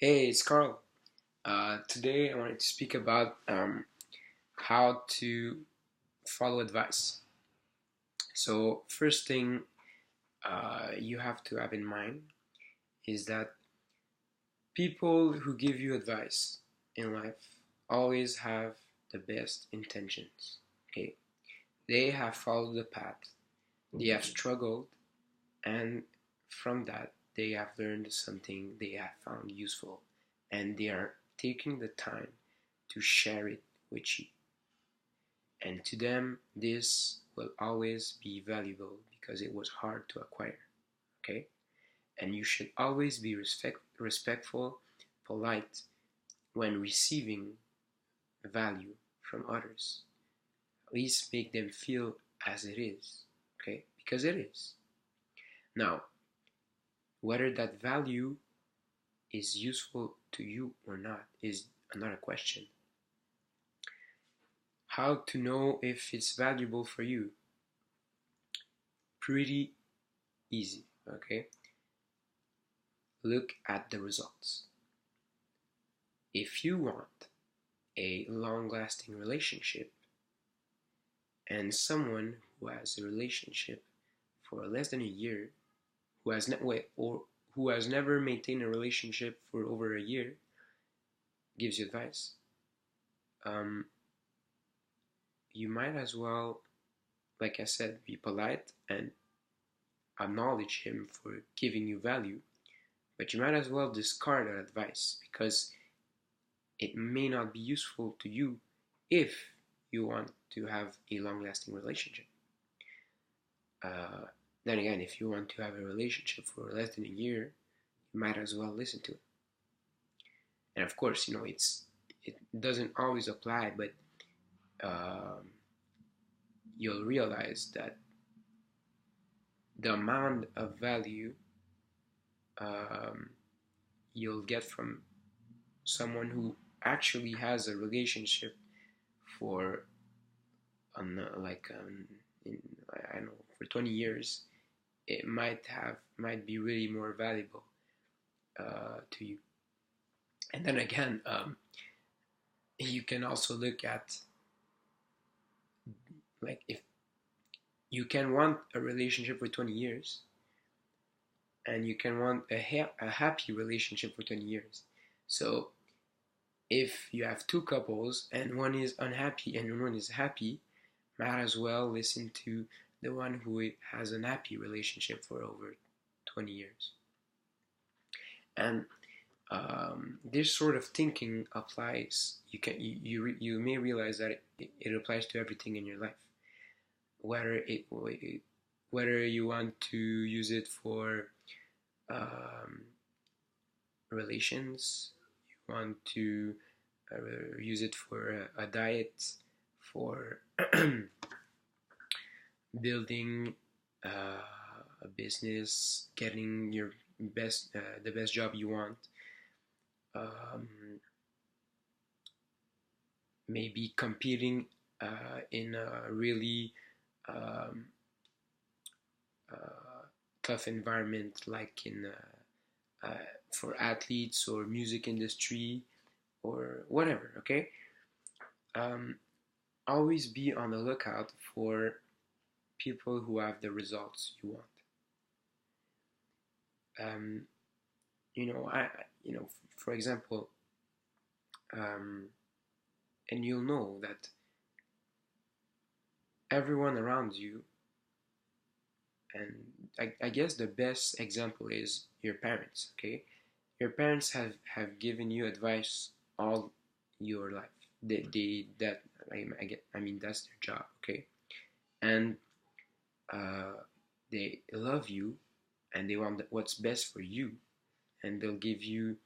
Hey, it's Carl. Today I wanted to speak about how to follow advice. So, first thing you have to have in mind is that people who give you advice in life always have the best intentions. Okay, they have followed the path, they have struggled, and from that they have learned something they have found useful, and they are taking the time to share it with you. And to them, this will always be valuable because it was hard to acquire. Okay? And you should always be respectful, polite when receiving value from others. At least make them feel as it is. Okay? Because it is. Now, whether that value is useful to you or not is another question. How to know if it's valuable for you? Pretty easy. Okay? Look at the results. If you want a long-lasting relationship and someone who has a relationship for less than a year, who has or who has never maintained a relationship for over a year, gives you advice, um, you might as well, like I said, be polite and acknowledge him for giving you value, but you might as well discard that advice because it may not be useful to you if you want to have a long lasting relationship. Uh, then again, if you want to have a relationship for less than a year, you might as well listen to it. And of course, it doesn't always apply, but um, you'll realize that the amount of value um, you'll get from someone who actually has a relationship for in I don't know, for 20 years, it might be really more valuable to you. And then again, you can also look at, like, if you can want a relationship for 20 years and you can want a happy relationship for 20 years. So if you have two couples and one is unhappy and one is happy, might as well listen to the one who has an happy relationship for over 20 years. And this sort of thinking applies. You may realize that it applies to everything in your life, whether whether you want to use it for um, relations, you want to use it for a diet, for building a business, getting the best job you want. Um, Maybe competing in a really um, uh, tough environment, like in for athletes or music industry or whatever. Okay, um, always be on the lookout for people who have the results you want. Um, for example, um, and you'll know that everyone around you, and I guess the best example is your parents. Okay, your parents have given you advice all your life. They that I mean that's their job. Okay, and uh, they love you and they want what's best for you, and they'll give you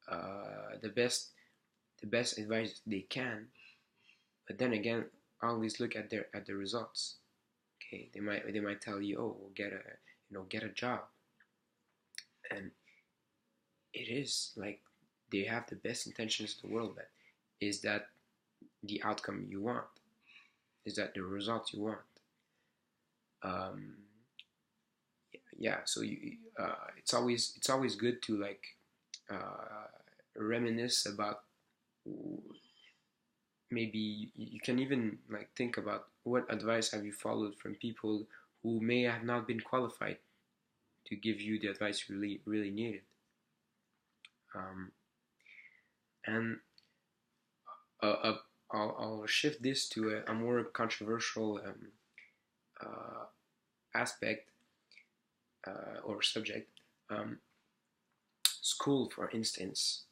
the best advice they can. But then again, always look at the results. Okay, they might tell you, oh, we'll get a job, and it is like they have the best intentions in the world, but is that the outcome you want? Is that the result you want? Um, yeah, so it's always good to, like, reminisce about, maybe you can even like think about what advice have you followed from people who may have not been qualified to give you the advice you really needed. Um, and uh, I'll shift this to a more controversial uh, aspect or subject. Um, School, for instance,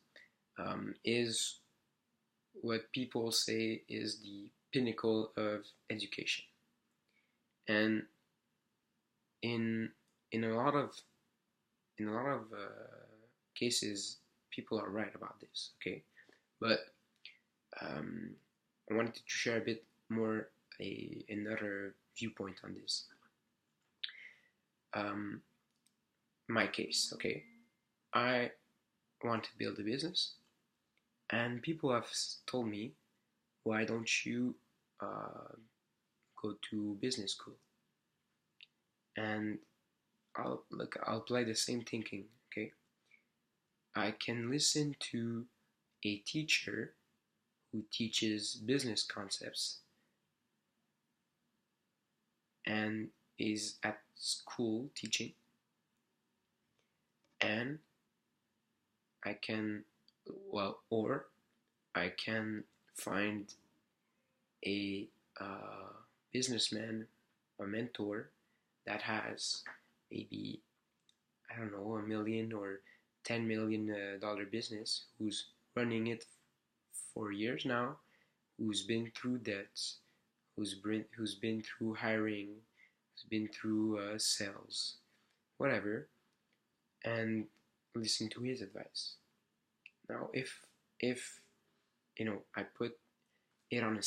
is what people say is the pinnacle of education, and in in a lot of cases, people are right about this. Okay, but um, I wanted to share a bit more another viewpoint on this. Um, my case, okay, I want to build a business, and people have told me, why don't you uh, go to business school? And I'll apply the same thinking. Okay, I can listen to a teacher who teaches business concepts and is at school teaching, and I can, or I can find a uh, businessman or mentor that has maybe, I don't know, $1 million or $10 million business, who's running it for years now, who's been through debts, who's been through hiring, who's been through sales, whatever, and listen to his advice. Now, if I put it on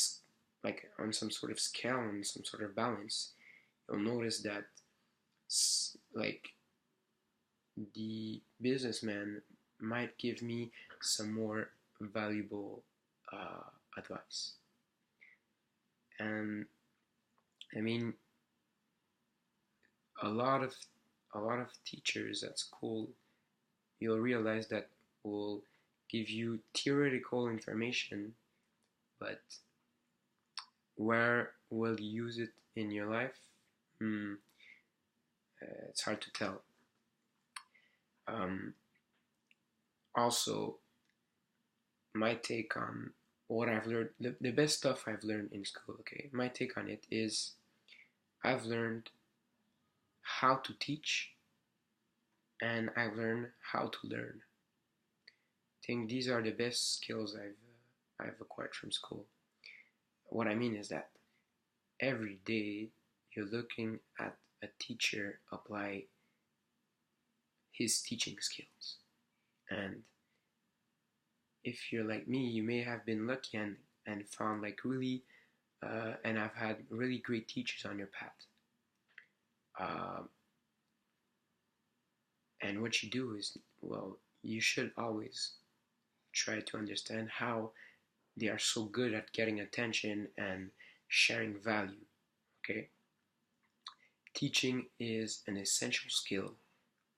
like on some sort of scale, on some sort of balance, you'll notice that like the businessman might give me some more valuable uh, advice. And I mean, a lot of teachers at school, you'll realize that will give you theoretical information, but where will you use it in your life? It's hard to tell. Um, Also, my take on what I've learned, the best stuff I've learned in school, okay, my take on it is, I've learned how to teach, and I've learned how to learn. I think these are the best skills I've acquired from school. What I mean is that every day you're looking at a teacher apply his teaching skills. And if you're like me, you may have been lucky and found like really, and I've had really great teachers on your path. And what you do is, well, you should always try to understand how they are so good at getting attention and sharing value. Okay? Teaching is an essential skill.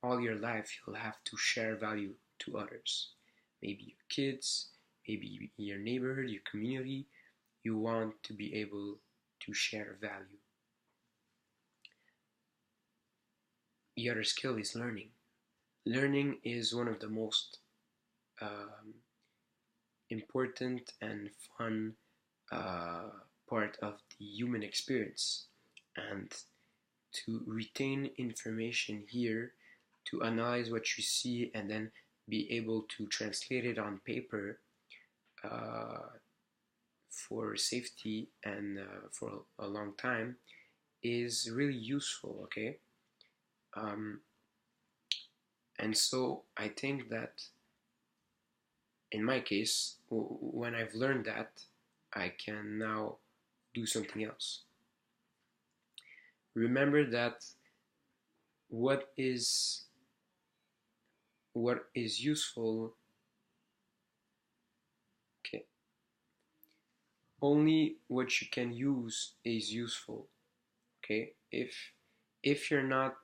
All your life, you'll have to share value to others. Maybe your kids, maybe your neighborhood, your community. You want to be able to share value. The other skill is learning. Learning is one of the most um, important and fun uh, part of the human experience. And to retain information here, to analyze what you see, and then be able to translate it on paper uh, for safety and for a long time, is really useful. Okay, um, and so I think that in my case, when I've learned that, I can now do something else. Remember that what is useful, okay, only what you can use is useful. Okay, if you're not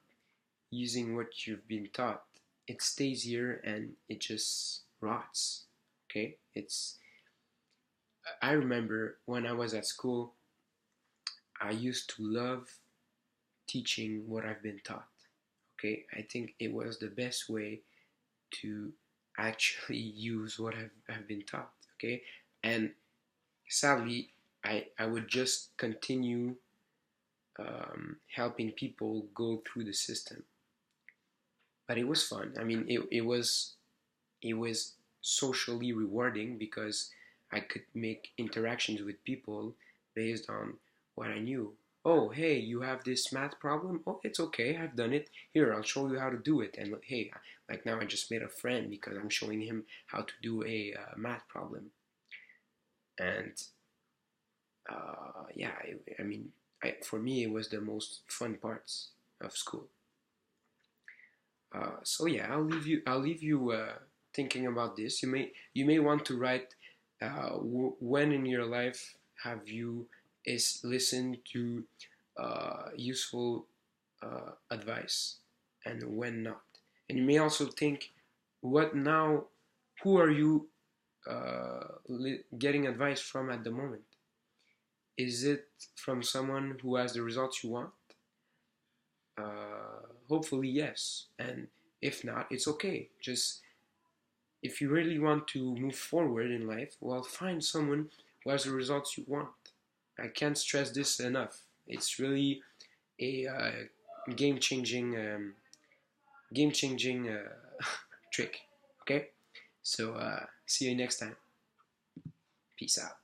using what you've been taught, it stays here and it just rots. Okay, I remember when I was at school, I used to love teaching what I've been taught. Okay, I think it was the best way to actually use what I've been taught. Okay, and sadly, I would just continue helping people go through the system. But it was fun. I mean, it was socially rewarding because I could make interactions with people based on what I knew. Oh, hey, you have this math problem? Oh, it's okay. I've done it. Here, I'll show you how to do it. And hey, like now I just made a friend because I'm showing him how to do a math problem. And yeah, I mean, for me, it was the most fun parts of school. So yeah, I'll leave you thinking about this. You may want to write when in your life have you is listened to useful advice and when not. And you may also think, what now? Who are you getting advice from at the moment? Is it from someone who has the results you want? Hopefully, yes. And if not, it's okay. Just if you really want to move forward in life, well, find someone who has the results you want. I can't stress this enough. It's really a game changing trick. Okay, so see you next time. Peace out.